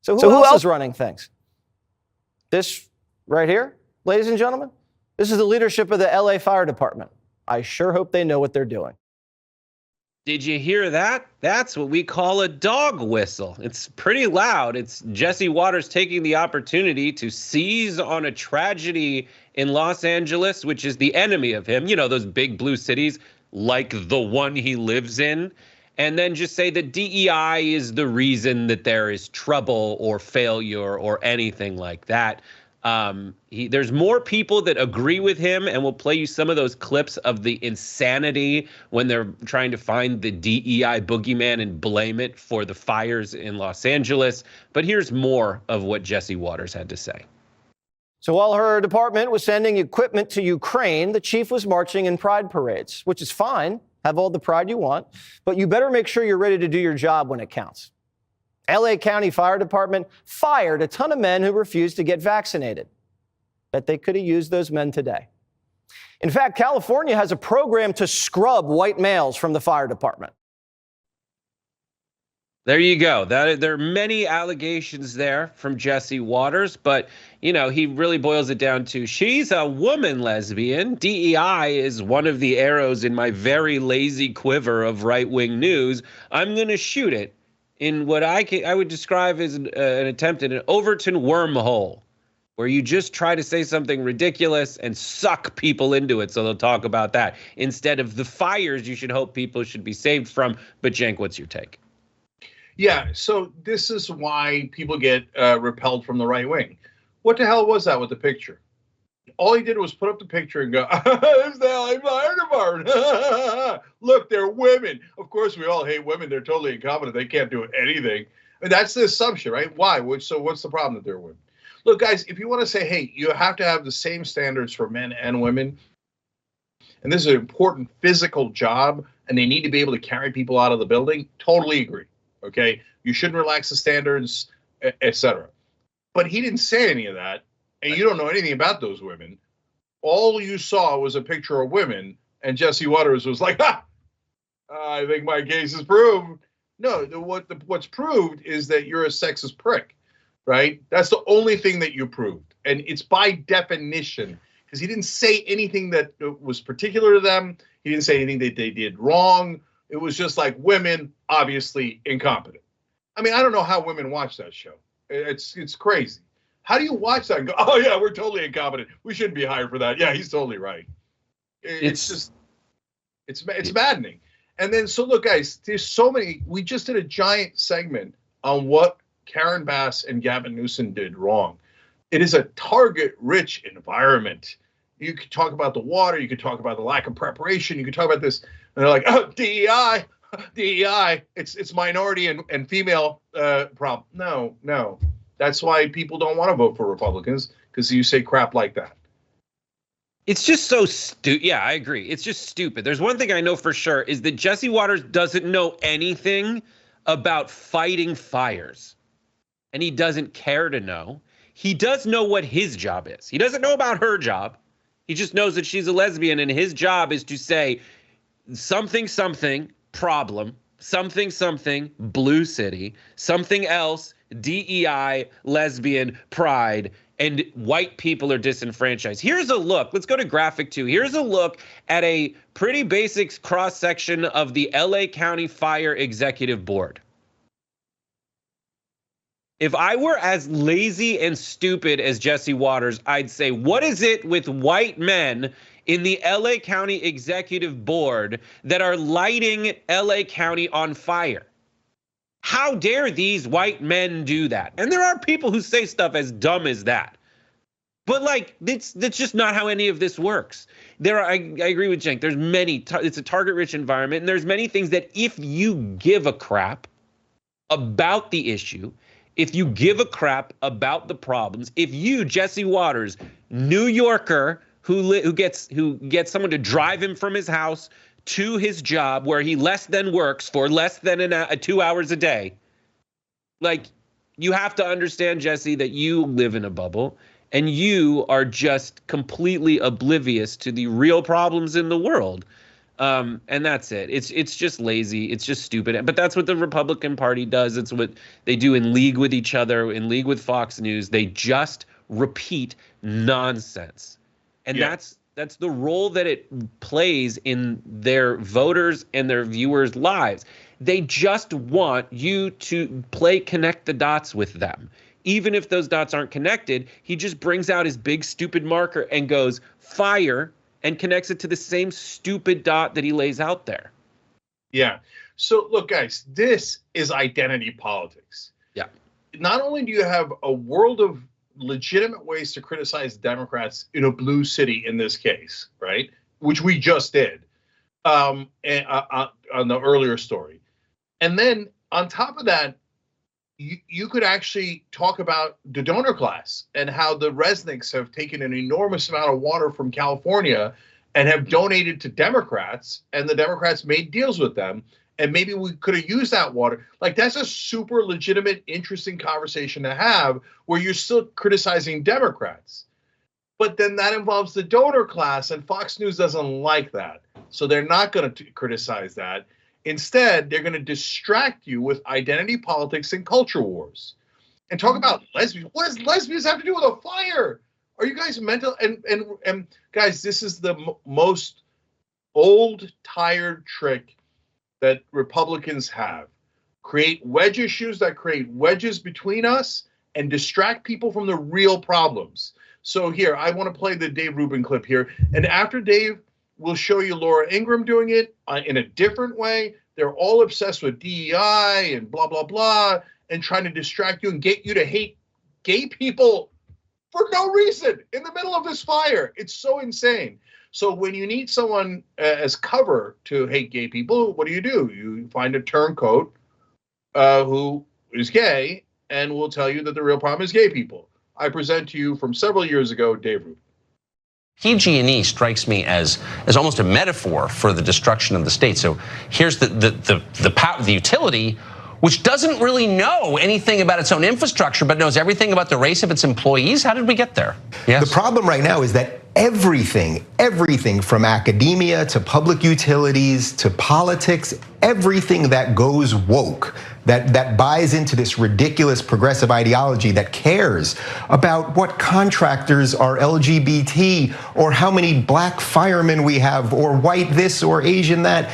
So who else is running things? This right here, ladies and gentlemen, this is the leadership of the LA Fire Department. I sure hope they know what they're doing. Did you hear that? That's what we call a dog whistle. It's pretty loud. It's Jesse Waters taking the opportunity to seize on a tragedy in Los Angeles, which is the enemy of him. You know, those big blue cities like the one he lives in. And then just say that DEI is the reason that there is trouble or failure or anything like that. There's more people that agree with him, and we'll play you some of those clips of the insanity when they're trying to find the DEI boogeyman and blame it for the fires in Los Angeles. But here's more of what Jesse Waters had to say. So while her department was sending equipment to Ukraine, the chief was marching in pride parades, which is fine. Have all the pride you want, but you better make sure you're ready to do your job when it counts. LA County Fire Department fired a ton of men who refused to get vaccinated. Bet they could have used those men today. In fact, California has a program to scrub white males from the fire department. There you go. There are many allegations there from Jesse Waters, but, you know, he really boils it down to she's a woman lesbian. DEI is one of the arrows in my very lazy quiver of right-wing news. I'm going to shoot it in what I would describe as an attempt at an Overton wormhole, where you just try to say something ridiculous and suck people into it so they'll talk about that instead of the fires you should hope people should be saved from. But Cenk, what's your take? Yeah, so this is why people get repelled from the right wing. What the hell was that with the picture? All he did was put up the picture and go, "It's the LA Fire Department. Look, they're women. Of course, we all hate women. They're totally incompetent. They can't do anything." And that's the assumption, right? Why? So what's the problem that they're women? Look, guys, if you want to say, hey, you have to have the same standards for men and women, and this is an important physical job, and they need to be able to carry people out of the building, totally agree. Okay, you shouldn't relax the standards, etc. But he didn't say any of that, and you don't know anything about those women. All you saw was a picture of women, and Jesse Waters was like, I think my case is proved. No, what's proved is that you're a sexist prick, right? That's the only thing that you proved, and it's by definition, because he didn't say anything that was particular to them. He didn't say anything that they did wrong. It was just like women, obviously incompetent. I mean, I don't know how women watch that show. It's crazy. How do you watch that and go, oh yeah, we're totally incompetent. We shouldn't be hired for that. Yeah, he's totally right. It's maddening. And then, so look, guys, there's so many. We just did a giant segment on what Karen Bass and Gavin Newsom did wrong. It is a target-rich environment. You could talk about the water. You could talk about the lack of preparation. You could talk about this. And they're like, oh, DEI. It's minority and female problem. No. That's why people don't want to vote for Republicans, because you say crap like that. It's just so stupid. Yeah, I agree. It's just stupid. There's one thing I know for sure is that Jesse Waters doesn't know anything about fighting fires. And he doesn't care to know. He does know what his job is. He doesn't know about her job. He just knows that she's a lesbian, and his job is to say something, problem, something, blue city, something else, DEI, lesbian, pride, and white people are disenfranchised. Here's a look. Let's go to graphic 2. Here's a look at a pretty basic cross-section of the LA County Fire Executive Board. If I were as lazy and stupid as Jesse Waters, I'd say, what is it with white men in the LA County Executive Board that are lighting LA County on fire? How dare these white men do that? And there are people who say stuff as dumb as that. But like, that's just not how any of this works. I agree with Cenk. There's many, it's a target-rich environment, and there's many things that if you give a crap about the issue, if you give a crap about the problems, if you, Jesse Waters, New Yorker, who gets someone to drive him from his house to his job where he less than works for less than 2 hours a day, like, you have to understand, Jesse, that you live in a bubble and you are just completely oblivious to the real problems in the world. And that's it. It's just lazy. It's just stupid. But that's what the Republican Party does. It's what they do in league with each other, in league with Fox News. They just repeat nonsense. And that's the role that it plays in their voters and their viewers' lives. They just want you to connect the dots with them. Even if those dots aren't connected, he just brings out his big stupid marker and goes, fire, and connects it to the same stupid dot that he lays out there. Yeah. So look, guys, this is identity politics. Yeah. Not only do you have a world of legitimate ways to criticize Democrats in a blue city in this case, right? Which we just did on the earlier story. And then on top of that, you could actually talk about the donor class and how the Resnicks have taken an enormous amount of water from California and have donated to Democrats, and the Democrats made deals with them. And maybe we could have used that water. Like, that's a super legitimate, interesting conversation to have where you're still criticizing Democrats. But then that involves the donor class, and Fox News doesn't like that. So they're not going to criticize that. Instead, they're going to distract you with identity politics and culture wars. And talk about lesbians. What does lesbians have to do with a fire? Are you guys mental? And guys, this is the most old, tired trick that Republicans have. Create wedge issues that create wedges between us and distract people from the real problems. So here, I want to play the Dave Rubin clip here. And after Dave, we'll show you Laura Ingraham doing it in a different way. They're all obsessed with DEI and blah, blah, blah, and trying to distract you and get you to hate gay people for no reason in the middle of this fire. It's so insane. So when you need someone as cover to hate gay people, what do? You find a turncoat who is gay and will tell you that the real problem is gay people. I present to you from several years ago, Dave Rubin. PG&E strikes me as almost a metaphor for the destruction of the state. So here's the utility, which doesn't really know anything about its own infrastructure, but knows everything about the race of its employees. How did we get there? Yes. The problem right now is that everything from academia to public utilities to politics, everything that goes woke, that buys into this ridiculous progressive ideology, that cares about what contractors are LGBT or how many black firemen we have or white this or Asian that.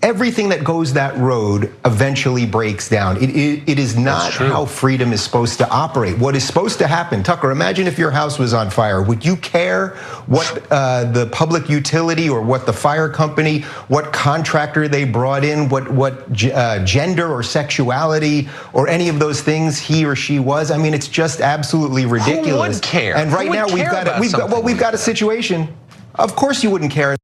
Everything that goes that road eventually breaks down. It is not how freedom is supposed to operate. What is supposed to happen, Tucker, imagine if your house was on fire. Would you care what the public utility or what the fire company, what contractor they brought in, what gender or sexuality or any of those things he or she was? I mean, it's just absolutely ridiculous. Who would care? And right now we've got a situation. Of course you wouldn't care.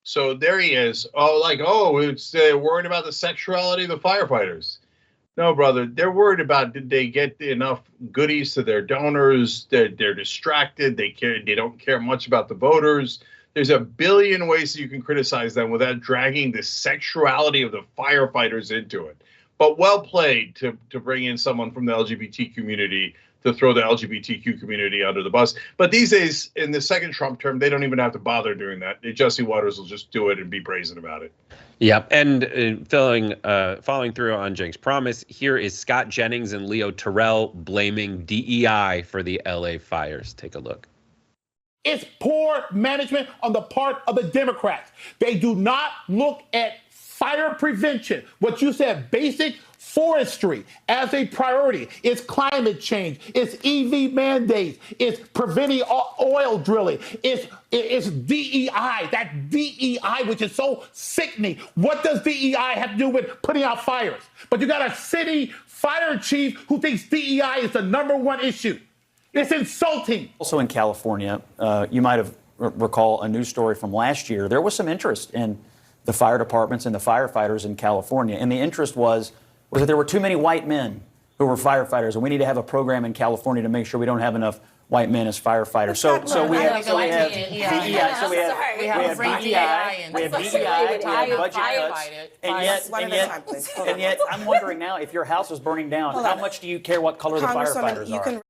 So there he is. It's worried about the sexuality of the firefighters. No, brother, they're worried about did they get enough goodies to their donors? They're distracted. They don't care much about the voters. There's a billion ways that you can criticize them without dragging the sexuality of the firefighters into it. But well played to bring in someone from the LGBT community to throw the LGBTQ community under the bus. But these days, in the second Trump term, they don't even have to bother doing that. Jesse Waters will just do it and be brazen about it. Yep. And following through on Cenk's promise, here is Scott Jennings and Leo Terrell blaming DEI for the LA fires. Take a look. It's poor management on the part of the Democrats. They do not look at fire prevention, what you said, basic forestry as a priority. It's climate change. It's EV mandates. It's preventing oil drilling. It's DEI, that DEI, which is so sickening. What does DEI have to do with putting out fires? But you got a city fire chief who thinks DEI is the #1 issue. It's insulting. Also in California, you might have recall a news story from last year. There was some interest in the fire departments and the firefighters in California. And the interest was that there were too many white men who were firefighters, and we need to have a program in California to make sure we don't have enough white men as firefighters. So we have DEI, we have budget cuts, and yet I'm wondering now, if your house is burning down, how much do you care what color the firefighters are?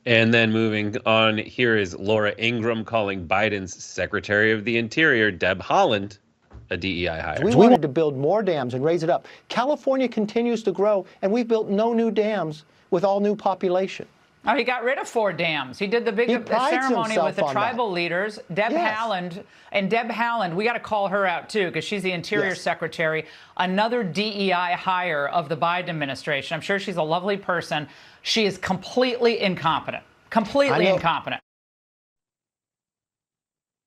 And then moving on, here is Laura Ingraham calling Biden's Secretary of the Interior, Deb Haaland, a DEI hire. We wanted to build more dams and raise it up. California continues to grow, and we've built no new dams with all new population. Oh, he got rid of 4 dams. He did the big ceremony with the tribal leaders. Deb Haaland, we got to call her out too, because she's the Interior Secretary, another DEI hire of the Biden administration. I'm sure she's a lovely person. She is completely incompetent. Completely incompetent.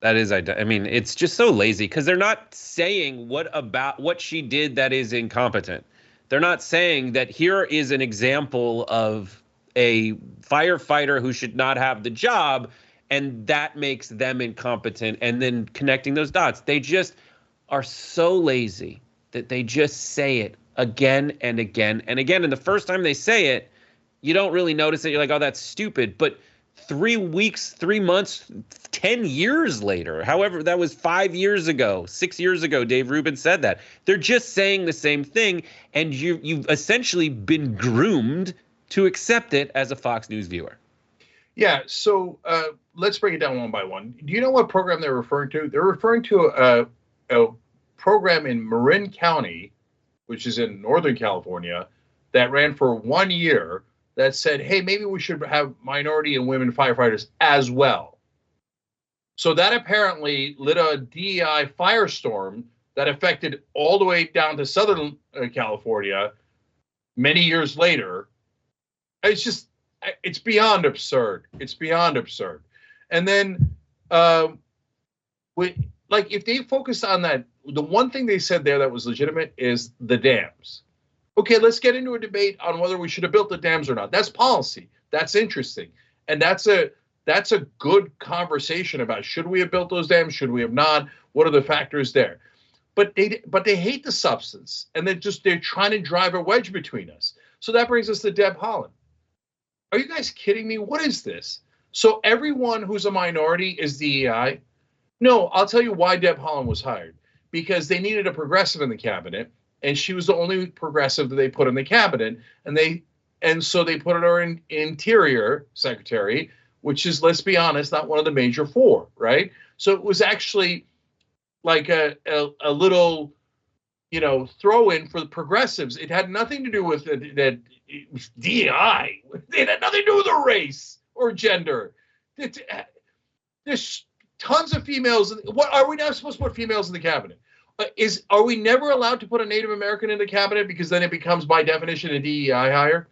That is, I mean, it's just so lazy because they're not saying what she did that is incompetent. They're not saying that here is an example of a firefighter who should not have the job, and that makes them incompetent, and then connecting those dots. They just are so lazy that they just say it again and again and again. And the first time they say it, you don't really notice it. You're like, oh, that's stupid. But 3 weeks, 3 months, 10 years later, however, that was 5 years ago, 6 years ago, Dave Rubin said that. They're just saying the same thing, and you've essentially been groomed to accept it as a Fox News viewer. Yeah, so let's break it down one by one. Do you know what program they're referring to? They're referring to a program in Marin County, which is in Northern California, that ran for 1 year that said, hey, maybe we should have minority and women firefighters as well. So that apparently lit a DEI firestorm that affected all the way down to Southern California many years later. It's beyond absurd. It's beyond absurd. And then, if they focused on that, the one thing they said there that was legitimate is the dams. Okay, let's get into a debate on whether we should have built the dams or not. That's policy. That's interesting. And that's a good conversation about should we have built those dams? Should we have not? What are the factors there? But they hate the substance, and they're trying to drive a wedge between us. So that brings us to Deb Haaland. Are you guys kidding me? What is this? So everyone who's a minority is DEI? No, I'll tell you why Deb Haaland was hired. Because they needed a progressive in the cabinet, and she was the only progressive that they put in the cabinet, and so they put her in Interior Secretary, which is, let's be honest, not one of the major 4, right? So it was actually like a little, throw in for the progressives. It had nothing to do with that. It was DEI. It had nothing to do with a race or gender. There's tons of females. What are we not supposed to put females in the cabinet? Are we never allowed to put a Native American in the cabinet because then it becomes by definition a DEI hire?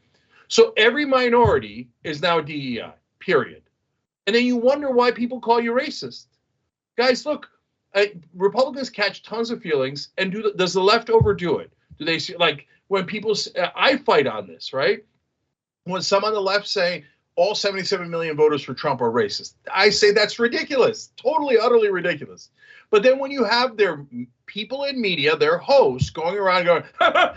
So every minority is now DEI, period. And then you wonder why people call you racist. Guys, look, Republicans catch tons of feelings, and does the left overdo it? Do they see, like, when people, I fight on this, right? When some on the left say all 77 million voters for Trump are racist, I say that's ridiculous, totally, utterly ridiculous. But then when you have their people in media, their hosts going around going,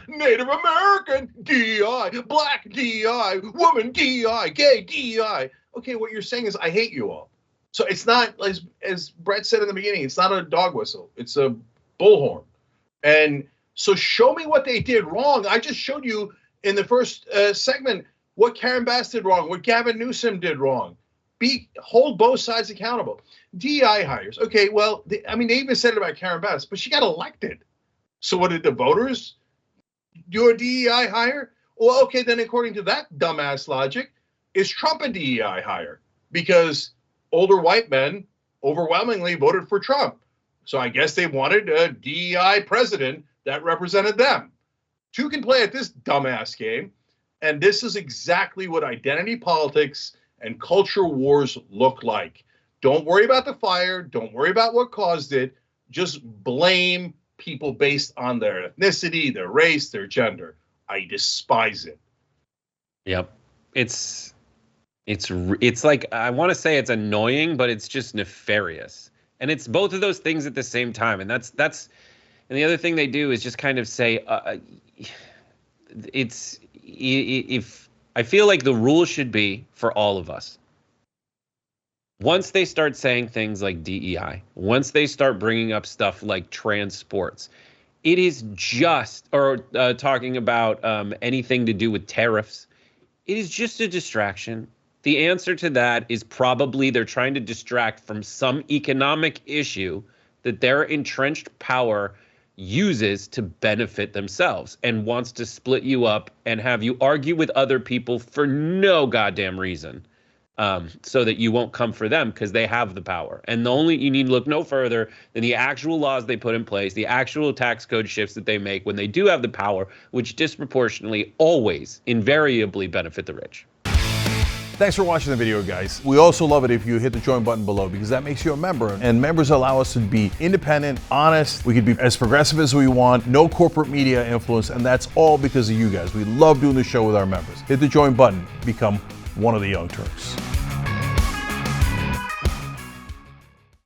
Native American, DEI, black DEI, woman DEI, gay DEI. Okay, what you're saying is I hate you all. So it's not, as Brett said in the beginning, it's not a dog whistle. It's a bullhorn. And so show me what they did wrong. I just showed you in the first segment what Karen Bass did wrong, what Gavin Newsom did wrong. Hold both sides accountable. DEI hires. Okay, well, they even said it about Karen Bass, but she got elected. So what did the voters do a DEI hire? Well, okay, then according to that dumbass logic, is Trump a DEI hire? Because older white men overwhelmingly voted for Trump. So I guess they wanted a DEI president that represented them. Two can play at this dumbass game. And this is exactly what identity politics and culture wars look like. Don't worry about the fire. Don't worry about what caused it. Just blame people based on their ethnicity, their race, their gender. I despise it. Yep. It's like, I want to say it's annoying, but it's just nefarious. And it's both of those things at the same time. And and the other thing they do is just kind of say, if I feel like the rule should be for all of us. Once they start saying things like DEI, once they start bringing up stuff like transports, it is just, or talking about anything to do with tariffs, it is just a distraction. The answer to that is probably they're trying to distract from some economic issue that their entrenched power uses to benefit themselves and wants to split you up and have you argue with other people for no goddamn reason, so that you won't come for them because they have the power. And you need to look no further than the actual laws they put in place, the actual tax code shifts that they make when they do have the power, which disproportionately always invariably benefit the rich. Thanks for watching the video, guys. We also love it if you hit the join button below, because that makes you a member, and members allow us to be independent, honest. We can be as progressive as we want, no corporate media influence, and that's all because of you guys. We love doing the show with our members. Hit the join button, become one of the Young Turks.